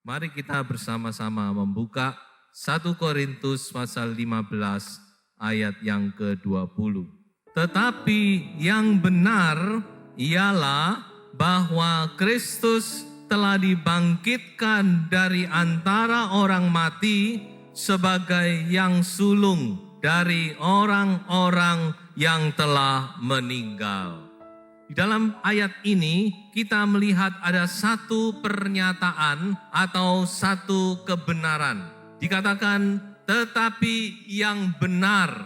Mari kita bersama-sama membuka 1 Korintus pasal 15 ayat yang ke-20. Tetapi yang benar ialah bahwa Kristus telah dibangkitkan dari antara orang mati sebagai yang sulung dari orang-orang yang telah meninggal. Di dalam ayat ini kita melihat ada satu pernyataan atau satu kebenaran. Dikatakan tetapi yang benar,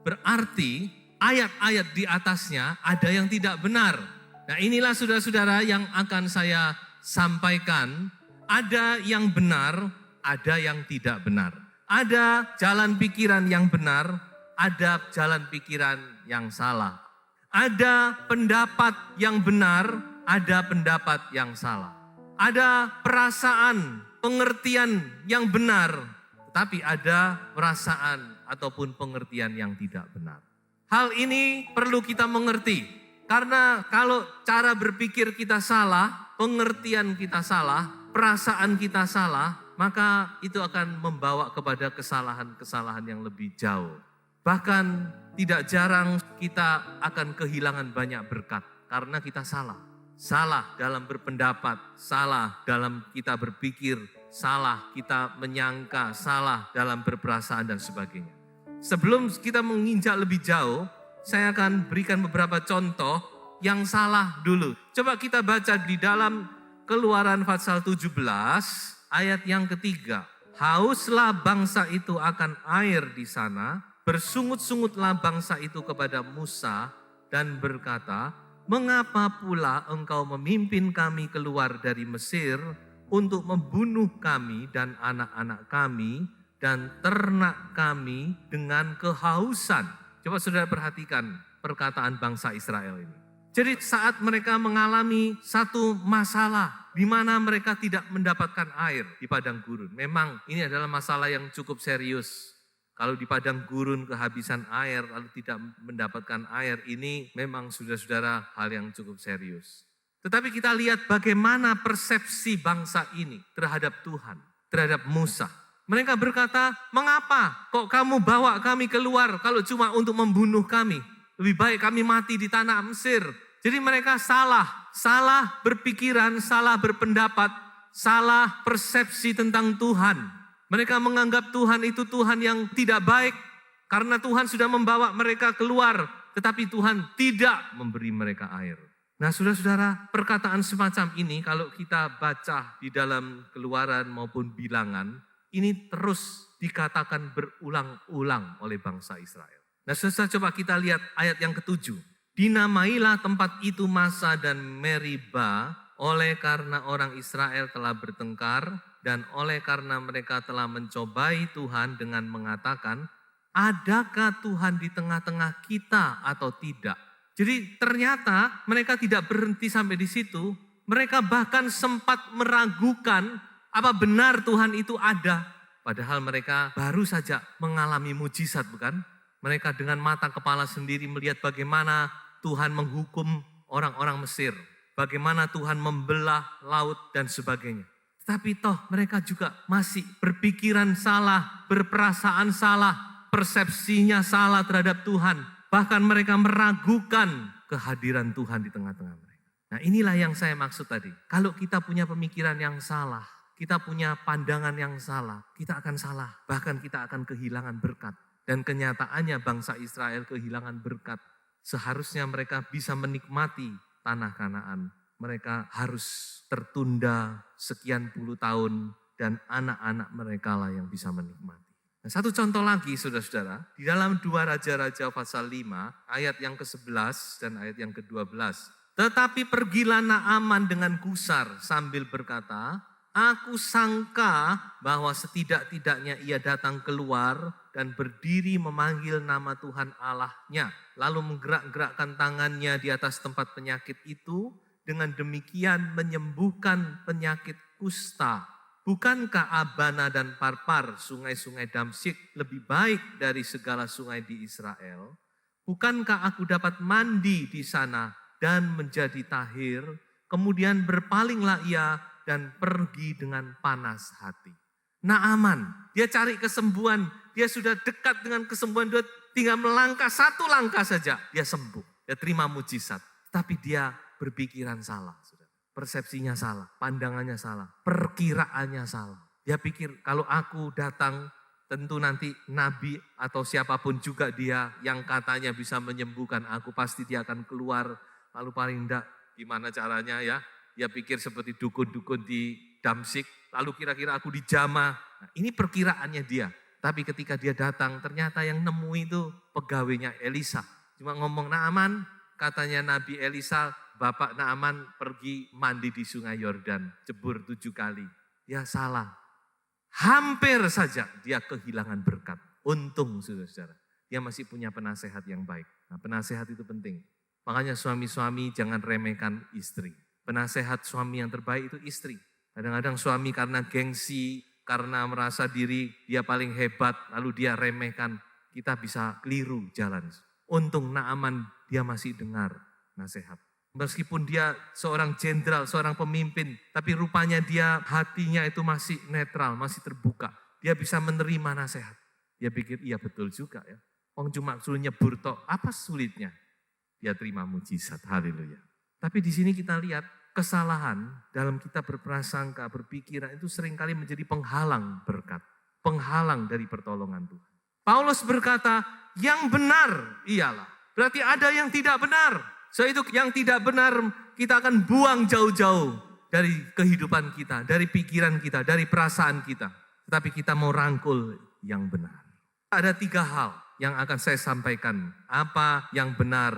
berarti ayat-ayat di atasnya ada yang tidak benar. Nah, inilah saudara-saudara yang akan saya sampaikan. Ada yang benar, ada yang tidak benar. Ada jalan pikiran yang benar, ada jalan pikiran yang salah. Ada pendapat yang benar, ada pendapat yang salah. Ada perasaan, pengertian yang benar, tetapi ada perasaan ataupun pengertian yang tidak benar. Hal ini perlu kita mengerti, karena kalau cara berpikir kita salah, pengertian kita salah, perasaan kita salah, maka itu akan membawa kepada kesalahan-kesalahan yang lebih jauh. Bahkan tidak jarang kita akan kehilangan banyak berkat karena kita salah. Salah dalam berpendapat, salah dalam kita berpikir, salah kita menyangka, salah dalam berperasaan dan sebagainya. Sebelum kita menginjak lebih jauh, saya akan berikan beberapa contoh yang salah dulu. Coba kita baca di dalam Keluaran pasal 17 ayat yang ketiga. Hauslah bangsa itu akan air di sana, bersungut-sungutlah bangsa itu kepada Musa dan berkata, mengapa pula engkau memimpin kami keluar dari Mesir untuk membunuh kami dan anak-anak kami dan ternak kami dengan kehausan. Coba saudara perhatikan perkataan bangsa Israel ini. Jadi saat mereka mengalami satu masalah di mana mereka tidak mendapatkan air di padang gurun. Memang ini adalah masalah yang cukup serius. Kalau di padang gurun kehabisan air lalu tidak mendapatkan air, ini memang saudara-saudara hal yang cukup serius. Tetapi kita lihat bagaimana persepsi bangsa ini terhadap Tuhan, terhadap Musa. Mereka berkata, mengapa kok kamu bawa kami keluar kalau cuma untuk membunuh kami? Lebih baik kami mati di tanah Mesir. Jadi mereka salah berpikiran, salah berpendapat, salah persepsi tentang Tuhan. Mereka menganggap Tuhan itu Tuhan yang tidak baik karena Tuhan sudah membawa mereka keluar, tetapi Tuhan tidak memberi mereka air. Nah, saudara-saudara, perkataan semacam ini kalau kita baca di dalam Keluaran maupun Bilangan, ini terus dikatakan berulang-ulang oleh bangsa Israel. Nah, saudara, coba kita lihat ayat yang ke-7. Dinamailah tempat itu Masa dan Meriba oleh karena orang Israel telah bertengkar dan oleh karena mereka telah mencobai Tuhan dengan mengatakan, adakah Tuhan di tengah-tengah kita atau tidak? Jadi ternyata mereka tidak berhenti sampai di situ. Mereka bahkan sempat meragukan apa benar Tuhan itu ada. Padahal mereka baru saja mengalami mujizat, bukan? Mereka dengan mata kepala sendiri melihat bagaimana Tuhan menghukum orang-orang Mesir. Bagaimana Tuhan membelah laut dan sebagainya. Tapi toh mereka juga masih berpikiran salah, berperasaan salah, persepsinya salah terhadap Tuhan. Bahkan mereka meragukan kehadiran Tuhan di tengah-tengah mereka. Nah, inilah yang saya maksud tadi. Kalau kita punya pemikiran yang salah, kita punya pandangan yang salah, kita akan salah. Bahkan kita akan kehilangan berkat. Dan kenyataannya bangsa Israel kehilangan berkat. Seharusnya mereka bisa menikmati tanah Kanaan. Mereka harus tertunda sekian puluh tahun dan anak-anak mereka lah yang bisa menikmati. Nah, satu contoh lagi saudara-saudara, di dalam 2 Raja-Raja pasal 5 ayat yang ke-11 dan ayat yang ke-12. Tetapi pergilah Naaman dengan gusar sambil berkata, aku sangka bahwa setidak-tidaknya ia datang keluar dan berdiri memanggil nama Tuhan Allahnya. Lalu menggerak-gerakkan tangannya di atas tempat penyakit itu. Dengan demikian menyembuhkan penyakit kusta. Bukankah Abana dan Parpar, sungai-sungai Damsyik, lebih baik dari segala sungai di Israel? Bukankah aku dapat mandi di sana dan menjadi tahir? Kemudian berpalinglah ia dan pergi dengan panas hati. Naaman, dia cari kesembuhan, dia sudah dekat dengan kesembuhan, dia tinggal melangkah satu langkah saja, dia sembuh, dia terima mujizat. Tapi dia berpikiran salah, saudara. Persepsinya salah, pandangannya salah, perkiraannya salah. Dia pikir kalau aku datang, tentu nanti nabi atau siapapun juga dia yang katanya bisa menyembuhkan aku, pasti dia akan keluar, lalu paling enggak gimana caranya ya. Dia pikir seperti dukun-dukun di Damsyik, lalu kira-kira aku dijamah. Nah, ini perkiraannya dia. Tapi ketika dia datang, ternyata yang nemu itu pegawainya Elisa. Cuma ngomong, Naaman, katanya Nabi Elisa, Bapak Naaman pergi mandi di sungai Yordan, jebur 7 kali. Ya salah. Hampir saja dia kehilangan berkat. Untung saudara-saudara, dia masih punya penasehat yang baik. Nah, penasehat itu penting. Makanya suami-suami jangan remehkan istri. Penasehat suami yang terbaik itu istri. Kadang-kadang suami karena gengsi, karena merasa diri dia paling hebat, lalu dia remehkan. Kita bisa keliru jalan. Untung Naaman dia masih dengar nasihat. Meskipun dia seorang jenderal, seorang pemimpin, tapi rupanya dia hatinya itu masih netral, masih terbuka. Dia bisa menerima nasihat. Dia pikir, iya betul juga ya. Orang cuma suruh nyebur tok, apa sulitnya? Dia terima mujizat, haleluya. Tapi di sini kita lihat kesalahan dalam kita berprasangka, berpikiran itu seringkali menjadi penghalang berkat. Penghalang dari pertolongan Tuhan. Paulus berkata, yang benar ialah. Berarti ada yang tidak benar. So itu yang tidak benar kita akan buang jauh-jauh dari kehidupan kita, dari pikiran kita, dari perasaan kita. Tetapi kita mau rangkul yang benar. Ada 3 hal yang akan saya sampaikan. Apa yang benar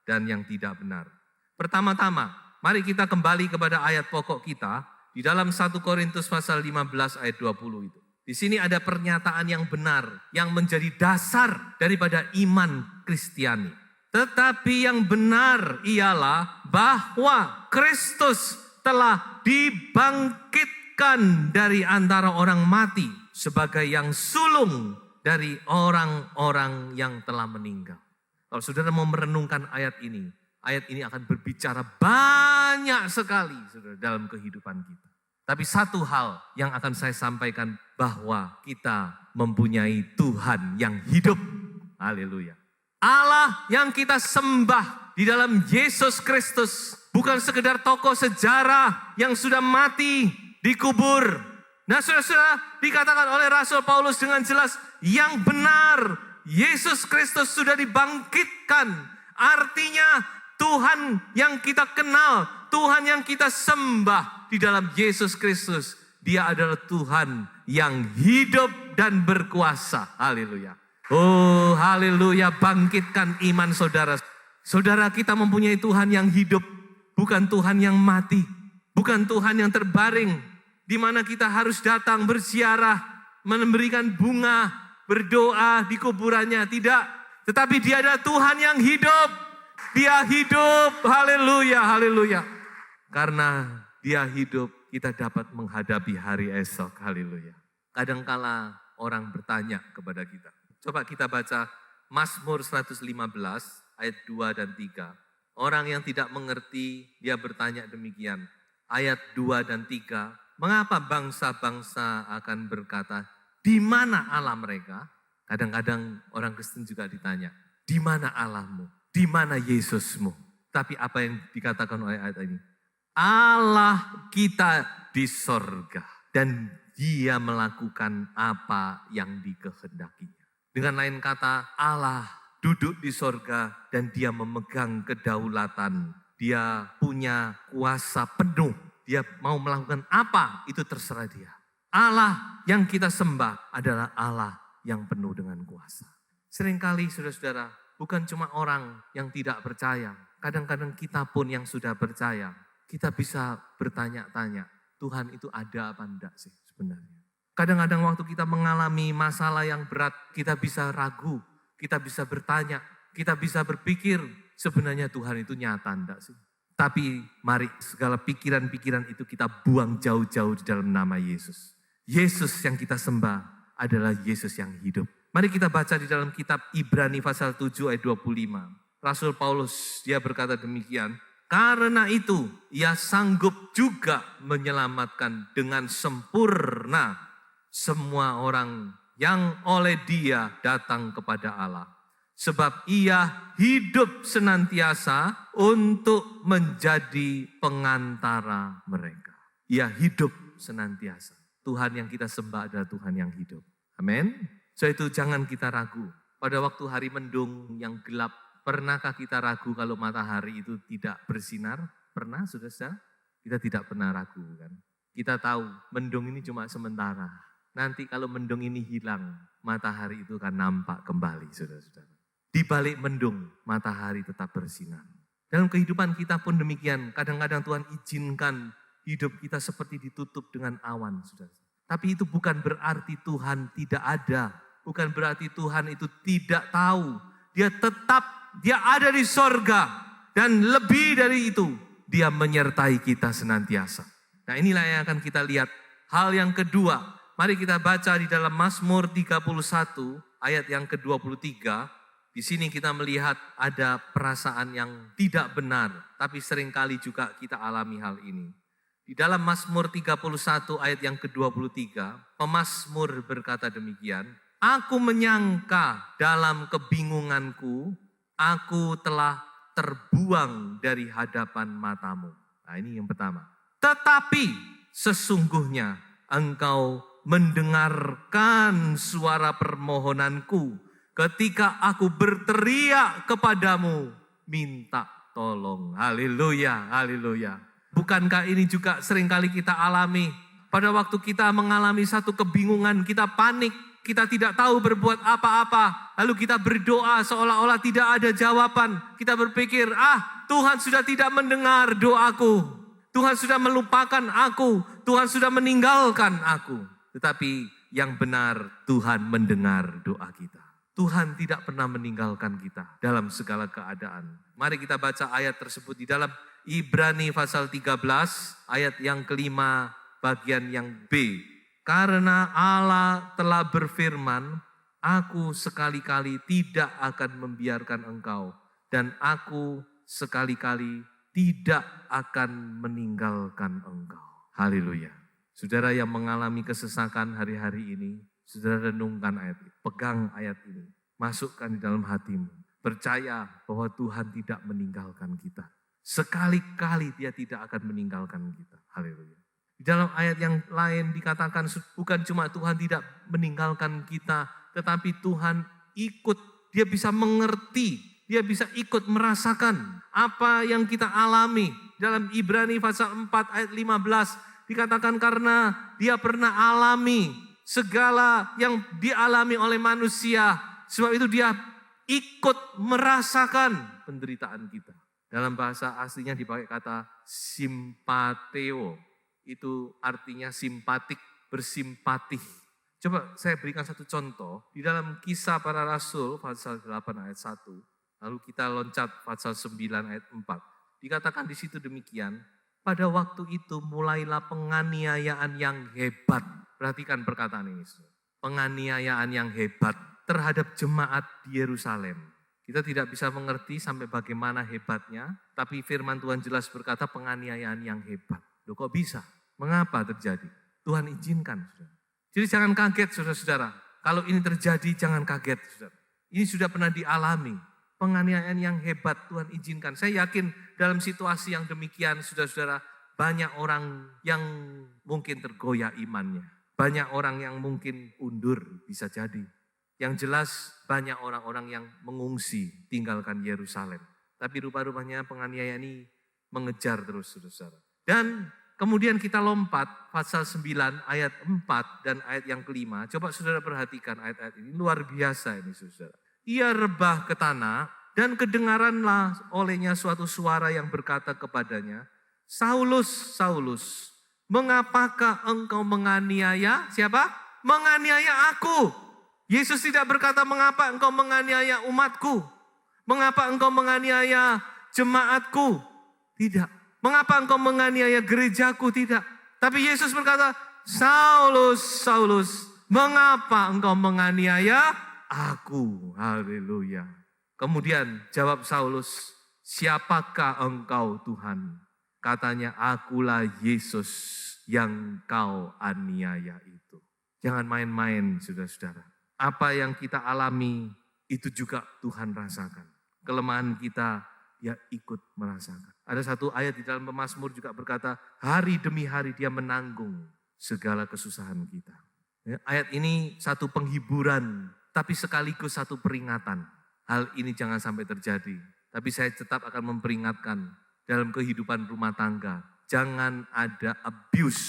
dan yang tidak benar. Pertama-tama, mari kita kembali kepada ayat pokok kita. Di dalam 1 Korintus pasal 15 ayat 20 itu. Di sini ada pernyataan yang benar, yang menjadi dasar daripada iman Kristiani. Tetapi yang benar ialah bahwa Kristus telah dibangkitkan dari antara orang mati sebagai yang sulung dari orang-orang yang telah meninggal. Kalau saudara mau merenungkan ayat ini akan berbicara banyak sekali saudara, dalam kehidupan kita. Tapi satu hal yang akan saya sampaikan, bahwa kita mempunyai Tuhan yang hidup. Haleluya. Allah yang kita sembah di dalam Yesus Kristus bukan sekedar tokoh sejarah yang sudah mati, dikubur. Nah saudara-saudara, dikatakan oleh Rasul Paulus dengan jelas, yang benar Yesus Kristus sudah dibangkitkan. Artinya Tuhan yang kita kenal, Tuhan yang kita sembah di dalam Yesus Kristus, Dia adalah Tuhan yang hidup dan berkuasa. Haleluya. Oh haleluya, bangkitkan iman saudara. Saudara, kita mempunyai Tuhan yang hidup, bukan Tuhan yang mati, bukan Tuhan yang terbaring, di mana kita harus datang berziarah, memberikan bunga, berdoa di kuburannya. Tidak, tetapi Dia adalah Tuhan yang hidup. Dia hidup, haleluya, haleluya. Karena Dia hidup, kita dapat menghadapi hari esok, haleluya. Kadangkala orang bertanya kepada kita. Coba kita baca Mazmur 115 ayat 2 dan 3. Orang yang tidak mengerti, dia bertanya demikian. Ayat 2 dan 3. Mengapa bangsa-bangsa akan berkata, di mana Allah mereka? Kadang-kadang orang Kristen juga ditanya, di mana Allahmu? Di mana Yesusmu? Tapi apa yang dikatakan oleh ayat ini? Allah kita di sorga dan Dia melakukan apa yang dikehendakinya. Dengan lain kata, Allah duduk di sorga dan Dia memegang kedaulatan. Dia punya kuasa penuh. Dia mau melakukan apa, itu terserah Dia. Allah yang kita sembah adalah Allah yang penuh dengan kuasa. Seringkali saudara-saudara, bukan cuma orang yang tidak percaya. Kadang-kadang kita pun yang sudah percaya, kita bisa bertanya-tanya, Tuhan itu ada apa enggak sih sebenarnya? Kadang-kadang waktu kita mengalami masalah yang berat, kita bisa ragu, kita bisa bertanya, kita bisa berpikir, sebenarnya Tuhan itu nyata enggak sih? Tapi mari segala pikiran-pikiran itu kita buang jauh-jauh di dalam nama Yesus. Yesus yang kita sembah adalah Yesus yang hidup. Mari kita baca di dalam kitab Ibrani pasal 7 ayat 25. Rasul Paulus dia berkata demikian, Karena itu ia sanggup juga menyelamatkan dengan sempurna semua orang yang oleh dia datang kepada Allah. Sebab ia hidup senantiasa untuk menjadi pengantara mereka. Ia hidup senantiasa. Tuhan yang kita sembah adalah Tuhan yang hidup. Amin. So itu jangan kita ragu. Pada waktu hari mendung yang gelap, pernahkah kita ragu kalau matahari itu tidak bersinar? Pernah, saudara? Kita tidak pernah ragu kan. Kita tahu mendung ini cuma sementara. Nanti kalau mendung ini hilang, matahari itu akan nampak kembali, saudara-saudara. Di balik mendung, matahari tetap bersinar. Dalam kehidupan kita pun demikian. Kadang-kadang Tuhan izinkan hidup kita seperti ditutup dengan awan, saudara. Tapi itu bukan berarti Tuhan tidak ada. Bukan berarti Tuhan itu tidak tahu. Dia ada di sorga. Dan lebih dari itu, dia menyertai kita senantiasa. Nah inilah yang akan kita lihat. Hal yang kedua, mari kita baca di dalam Mazmur 31 ayat yang ke-23. Di sini kita melihat ada perasaan yang tidak benar, tapi seringkali juga kita alami hal ini. Di dalam Mazmur 31 ayat yang ke-23, pemazmur berkata demikian, aku menyangka dalam kebingunganku, aku telah terbuang dari hadapan matamu. Nah ini yang pertama. Tetapi sesungguhnya engkau mendengarkan suara permohonanku, ketika aku berteriak kepadamu, minta tolong. Haleluya, haleluya. Bukankah ini juga seringkali kita alami? Pada waktu kita mengalami satu kebingungan, kita panik, kita tidak tahu berbuat apa-apa. Lalu kita berdoa seolah-olah tidak ada jawaban. Kita berpikir, Tuhan sudah tidak mendengar doaku. Tuhan sudah melupakan aku. Tuhan sudah meninggalkan aku. Tetapi yang benar, Tuhan mendengar doa kita. Tuhan tidak pernah meninggalkan kita dalam segala keadaan. Mari kita baca ayat tersebut di dalam Ibrani pasal 13 ayat yang kelima bagian yang B. Karena Allah telah berfirman, aku sekali-kali tidak akan membiarkan engkau dan aku sekali-kali tidak akan meninggalkan engkau. Haleluya. Saudara yang mengalami kesesakan hari-hari ini, saudara renungkan ayat ini, pegang ayat ini, masukkan di dalam hatimu. Percaya bahwa Tuhan tidak meninggalkan kita. Sekali-kali dia tidak akan meninggalkan kita. Haleluya. Di dalam ayat yang lain dikatakan bukan cuma Tuhan tidak meninggalkan kita, tetapi Tuhan ikut, dia bisa mengerti, dia bisa ikut merasakan apa yang kita alami. Dalam Ibrani pasal 4 ayat 15 dikatakan karena dia pernah alami segala yang dialami oleh manusia. Sebab itu dia ikut merasakan penderitaan kita. Dalam bahasa aslinya dipakai kata simpateo. Itu artinya simpatik, bersimpati. Coba saya berikan satu contoh. Di dalam Kisah Para Rasul pasal 8 ayat 1. Lalu kita loncat pasal 9 ayat 4. Dikatakan di situ demikian. Pada waktu itu mulailah penganiayaan yang hebat. Perhatikan perkataan ini. Penganiayaan yang hebat terhadap jemaat di Yerusalem. Kita tidak bisa mengerti sampai bagaimana hebatnya, tapi firman Tuhan jelas berkata penganiayaan yang hebat. Loh kok bisa? Mengapa terjadi? Tuhan izinkan. Saudara. Jadi jangan kaget saudara-saudara. Kalau ini terjadi jangan kaget saudara. Ini sudah pernah dialami. Penganiayaan yang hebat Tuhan izinkan. Saya yakin dalam situasi yang demikian saudara-saudara, banyak orang yang mungkin tergoyah imannya. Banyak orang yang mungkin undur bisa jadi. Yang jelas banyak orang-orang yang mengungsi tinggalkan Yerusalem. Tapi rupa-rupanya penganiayaan ini mengejar terus saudara. Dan kemudian kita lompat pasal 9 ayat 4 dan ayat yang kelima. Coba saudara perhatikan ayat-ayat ini. Luar biasa ini saudara. Ia rebah ke tanah dan kedengaranlah olehnya suatu suara yang berkata kepadanya, Saulus, Saulus, mengapakah engkau menganiaya? Siapa? Menganiaya aku. Yesus tidak berkata mengapa engkau menganiaya umatku. Mengapa engkau menganiaya jemaatku. Tidak. Mengapa engkau menganiaya gerejaku? Tidak. Tapi Yesus berkata, Saulus, Saulus, mengapa engkau menganiaya aku? Haleluya. Kemudian jawab Saulus, siapakah engkau Tuhan? Katanya, akulah Yesus yang kau aniaya itu. Jangan main-main, saudara-saudara. Apa yang kita alami, itu juga Tuhan rasakan. Kelemahan kita, Dia ikut merasakan. Ada satu ayat di dalam Pemazmur juga berkata, hari demi hari Dia menanggung segala kesusahan kita. Ya, ayat ini satu penghiburan, tapi sekaligus satu peringatan. Hal ini jangan sampai terjadi. Tapi saya tetap akan memperingatkan dalam kehidupan rumah tangga. Jangan ada abuse,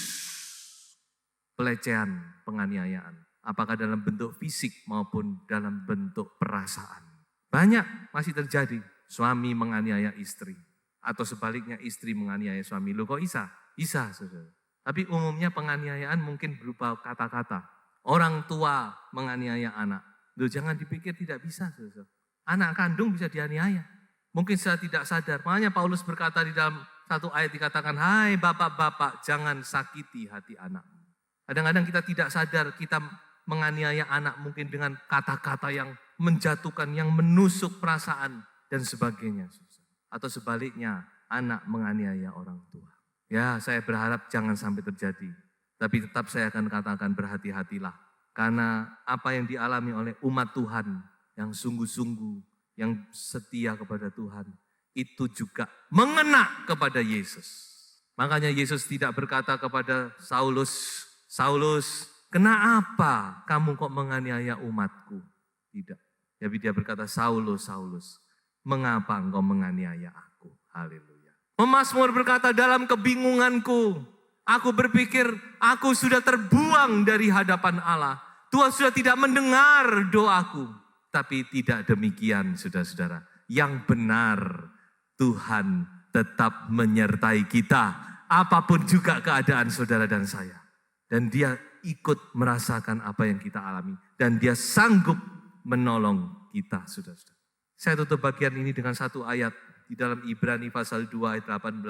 pelecehan, penganiayaan. Apakah dalam bentuk fisik maupun dalam bentuk perasaan. Banyak masih terjadi. Suami menganiaya istri. Atau sebaliknya istri menganiaya suami. Loh kok bisa? Bisa, saudara. Tapi umumnya penganiayaan mungkin berupa kata-kata. Orang tua menganiaya anak. Loh jangan dipikir tidak bisa, saudara. Anak kandung bisa dianiaya. Mungkin saya tidak sadar. Makanya Paulus berkata di dalam satu ayat dikatakan, hai bapak-bapak jangan sakiti hati anakmu. Kadang-kadang kita tidak sadar kita menganiaya anak mungkin dengan kata-kata yang menjatuhkan, yang menusuk perasaan dan sebagainya. Atau sebaliknya, anak menganiaya orang tua. Ya, saya berharap jangan sampai terjadi. Tapi tetap saya akan katakan berhati-hatilah. Karena apa yang dialami oleh umat Tuhan yang sungguh-sungguh, yang setia kepada Tuhan, itu juga mengena kepada Yesus. Makanya Yesus tidak berkata kepada Saulus, Saulus, kenapa kamu kok menganiaya umatku? Tidak. Tapi dia berkata, Saulus, Saulus, mengapa engkau menganiaya aku? Haleluya. Pemazmur berkata, dalam kebingunganku, aku berpikir aku sudah terbuang dari hadapan Allah. Tuhan sudah tidak mendengar doaku. Tapi tidak demikian, saudara-saudara. Yang benar, Tuhan tetap menyertai kita. Apapun juga keadaan saudara dan saya. Dan Dia ikut merasakan apa yang kita alami. Dan Dia sanggup menolong kita, saudara-saudara. Saya tutup bagian ini dengan satu ayat di dalam Ibrani pasal 2 ayat 18.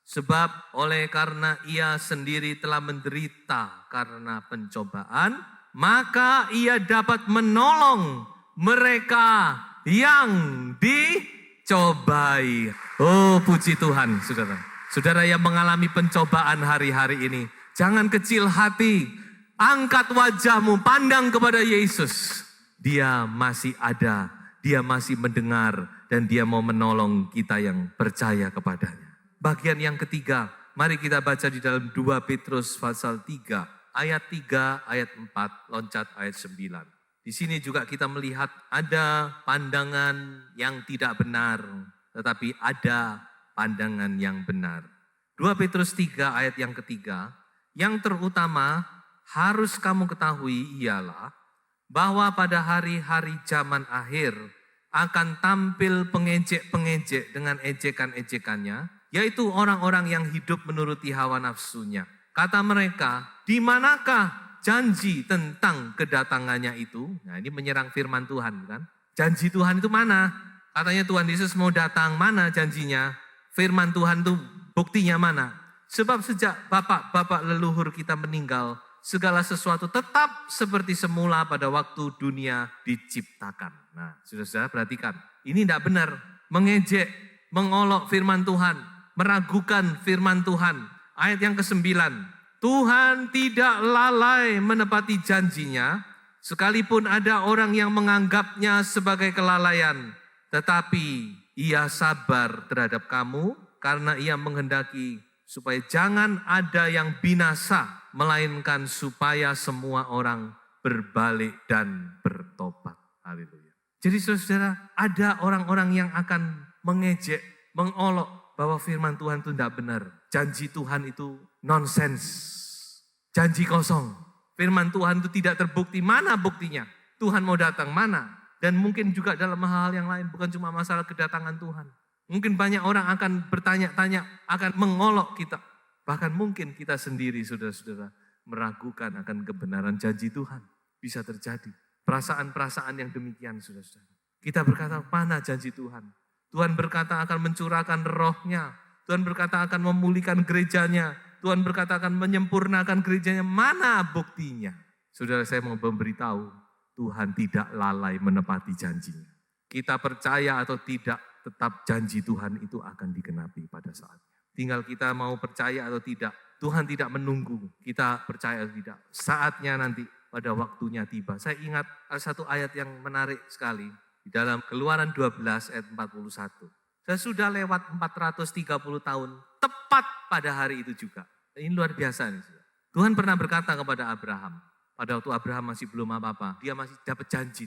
Sebab oleh karena Ia sendiri telah menderita karena pencobaan, maka Ia dapat menolong mereka yang dicobai. Oh puji Tuhan, saudara. Saudara yang mengalami pencobaan hari-hari ini, jangan kecil hati. Angkat wajahmu, pandang kepada Yesus. Dia masih ada, Dia masih mendengar, dan Dia mau menolong kita yang percaya kepadanya. Bagian yang ketiga, mari kita baca di dalam 2 Petrus pasal 3, ayat 3, ayat 4, loncat ayat 9. Di sini juga kita melihat ada pandangan yang tidak benar, tetapi ada pandangan yang benar. 2 Petrus 3 ayat yang ketiga, yang terutama harus kamu ketahui ialah bahwa pada hari-hari zaman akhir akan tampil pengejek-pengejek dengan ejekan-ejekannya, yaitu orang-orang yang hidup menuruti hawa nafsunya. Kata mereka, di manakah janji tentang kedatangannya itu? Nah ini menyerang firman Tuhan kan. Janji Tuhan itu mana? Katanya Tuhan Yesus mau datang, mana janjinya? Firman Tuhan itu buktinya mana? Sebab sejak bapak-bapak leluhur kita meninggal, segala sesuatu tetap seperti semula pada waktu dunia diciptakan. Nah, saudara-saudara perhatikan, ini tidak benar. Mengejek, mengolok firman Tuhan, meragukan firman Tuhan. Ayat yang ke-9, Tuhan tidak lalai menepati janjinya, sekalipun ada orang yang menganggapnya sebagai kelalaian. Tetapi Ia sabar terhadap kamu, karena Ia menghendaki supaya jangan ada yang binasa, melainkan supaya semua orang berbalik dan bertobat. Haleluya. Jadi saudara, ada orang-orang yang akan mengejek, mengolok bahwa firman Tuhan itu tidak benar. Janji Tuhan itu nonsens. Janji kosong. Firman Tuhan itu tidak terbukti. Mana buktinya? Tuhan mau datang mana? Dan mungkin juga dalam hal-hal yang lain, bukan cuma masalah kedatangan Tuhan. Mungkin banyak orang akan bertanya-tanya, akan mengolok kita. Bahkan mungkin kita sendiri, saudara-saudara, meragukan akan kebenaran janji Tuhan. Bisa terjadi. Perasaan-perasaan yang demikian, saudara-saudara. Kita berkata, mana janji Tuhan? Tuhan berkata akan mencurahkan rohnya. Tuhan berkata akan memulihkan gerejanya. Tuhan berkata akan menyempurnakan gerejanya. Mana buktinya? Saudara, saya mau memberitahu, Tuhan tidak lalai menepati janjinya. Kita percaya atau tidak, tetap janji Tuhan itu akan digenapi pada saatnya. Tinggal kita mau percaya atau tidak. Tuhan tidak menunggu kita percaya atau tidak. Saatnya nanti pada waktunya tiba. Saya ingat ada satu ayat yang menarik sekali. Di dalam Keluaran 12 ayat 41. Sesudah lewat 430 tahun, tepat pada hari itu juga. Ini luar biasa nih. Tuhan pernah berkata kepada Abraham. Pada waktu Abraham masih belum apa-apa. Dia masih dapat janji.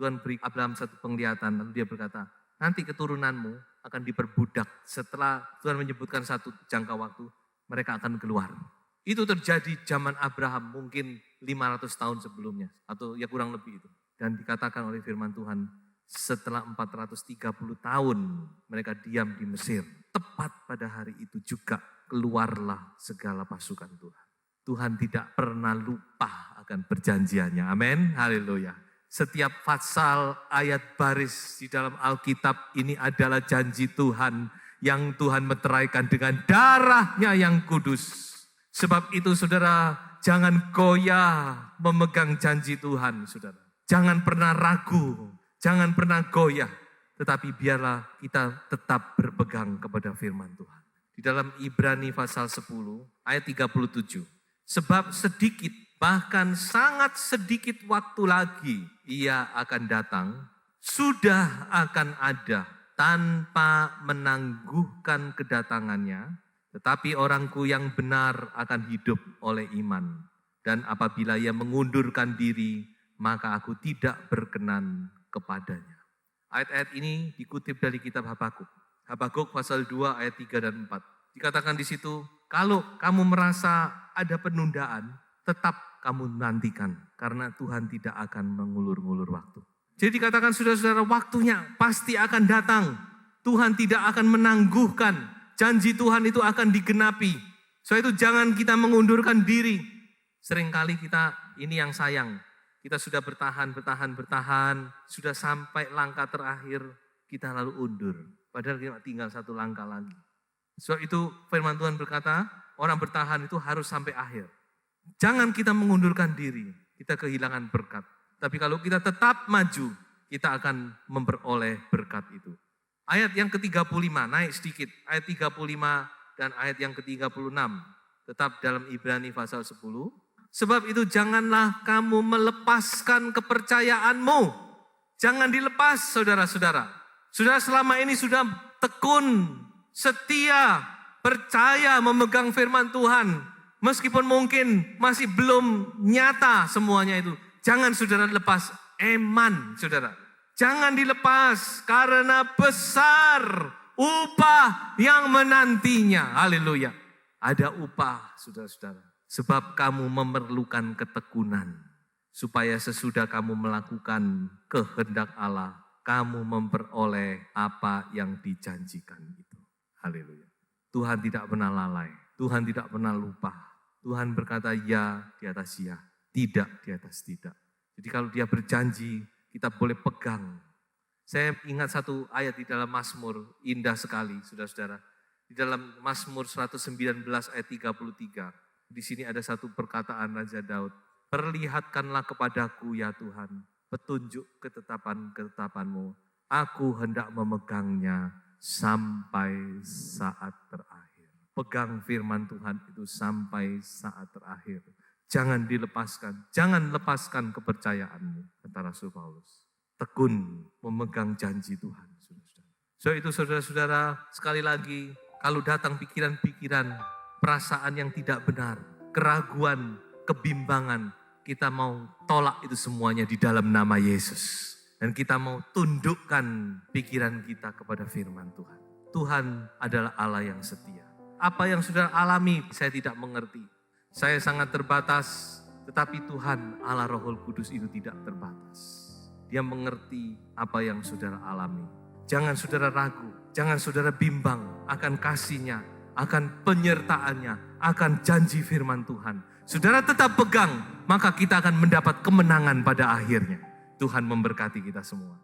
Tuhan beri Abraham satu penglihatan. Lalu dia berkata, nanti keturunanmu akan diperbudak. Setelah Tuhan menyebutkan satu jangka waktu, mereka akan keluar. Itu terjadi zaman Abraham mungkin 500 tahun sebelumnya. Atau ya kurang lebih itu. Dan dikatakan oleh firman Tuhan, setelah 430 tahun mereka diam di Mesir. Tepat pada hari itu juga keluarlah segala pasukan Tuhan. Tuhan tidak pernah lupa akan perjanjiannya. Amin. Haleluya. Setiap pasal ayat baris di dalam Alkitab ini adalah janji Tuhan yang Tuhan meteraikan dengan darahnya yang kudus. Sebab itu saudara, jangan goyah memegang janji Tuhan, saudara. Jangan pernah ragu, jangan pernah goyah. Tetapi biarlah kita tetap berpegang kepada firman Tuhan. Di dalam Ibrani pasal 10 ayat 37. Sebab sedikit, bahkan sangat sedikit waktu lagi ia akan datang, sudah akan ada tanpa menangguhkan kedatangannya, tetapi orangku yang benar akan hidup oleh iman. Dan apabila ia mengundurkan diri, maka aku tidak berkenan kepadanya. Ayat-ayat ini dikutip dari kitab Habakuk. Habakuk pasal 2 ayat 3 dan 4. Dikatakan di situ, kalau kamu merasa ada penundaan, tetap kamu nantikan. Karena Tuhan tidak akan mengulur-ngulur waktu. Jadi dikatakan saudara-saudara, waktunya pasti akan datang. Tuhan tidak akan menangguhkan. Janji Tuhan itu akan digenapi. So itu jangan kita mengundurkan diri. Seringkali kita, ini yang sayang. Kita sudah bertahan. Sudah sampai langkah terakhir, kita lalu undur. Padahal kita tinggal satu langkah lagi. So itu firman Tuhan berkata, orang bertahan itu harus sampai akhir. Jangan kita mengundurkan diri, kita kehilangan berkat. Tapi kalau kita tetap maju, kita akan memperoleh berkat itu. Ayat yang ke-35, naik sedikit. Ayat 35 dan ayat yang ke-36. Tetap dalam Ibrani pasal 10. Sebab itu janganlah kamu melepaskan kepercayaanmu. Jangan dilepas saudara-saudara. Saudara selama ini sudah tekun, setia, percaya memegang firman Tuhan. Meskipun mungkin masih belum nyata semuanya itu. Jangan saudara lepas eman saudara. Jangan dilepas karena besar upah yang menantinya. Haleluya. Ada upah saudara-saudara. Sebab kamu memerlukan ketekunan. Supaya sesudah kamu melakukan kehendak Allah, kamu memperoleh apa yang dijanjikan itu. Haleluya. Tuhan tidak pernah lalai. Tuhan tidak pernah lupa. Tuhan berkata ya di atas ya. Tidak di atas tidak. Jadi kalau dia berjanji, kita boleh pegang. Saya ingat satu ayat di dalam Mazmur, indah sekali saudara-saudara. Di dalam Mazmur 119 ayat 33. Di sini ada satu perkataan Raja Daud. Perlihatkanlah kepadaku ya Tuhan, petunjuk ketetapan-ketetapanmu. Aku hendak memegangnya sampai saat terakhir. Pegang firman Tuhan itu sampai saat terakhir. Jangan dilepaskan, jangan lepaskan kepercayaanmu, kata Rasul Paulus. Tekun memegang janji Tuhan. So itu saudara-saudara, sekali lagi, kalau datang pikiran-pikiran, perasaan yang tidak benar, keraguan, kebimbangan, kita mau tolak itu semuanya di dalam nama Yesus. Dan kita mau tundukkan pikiran kita kepada firman Tuhan. Tuhan adalah Allah yang setia. Apa yang saudara alami, saya tidak mengerti. Saya sangat terbatas, tetapi Tuhan Allah Roh Kudus itu tidak terbatas. Dia mengerti apa yang saudara alami. Jangan saudara ragu, jangan saudara bimbang akan kasih-Nya, akan penyertaan-Nya, akan janji firman Tuhan. Saudara tetap pegang, maka kita akan mendapat kemenangan pada akhirnya. Tuhan memberkati kita semua.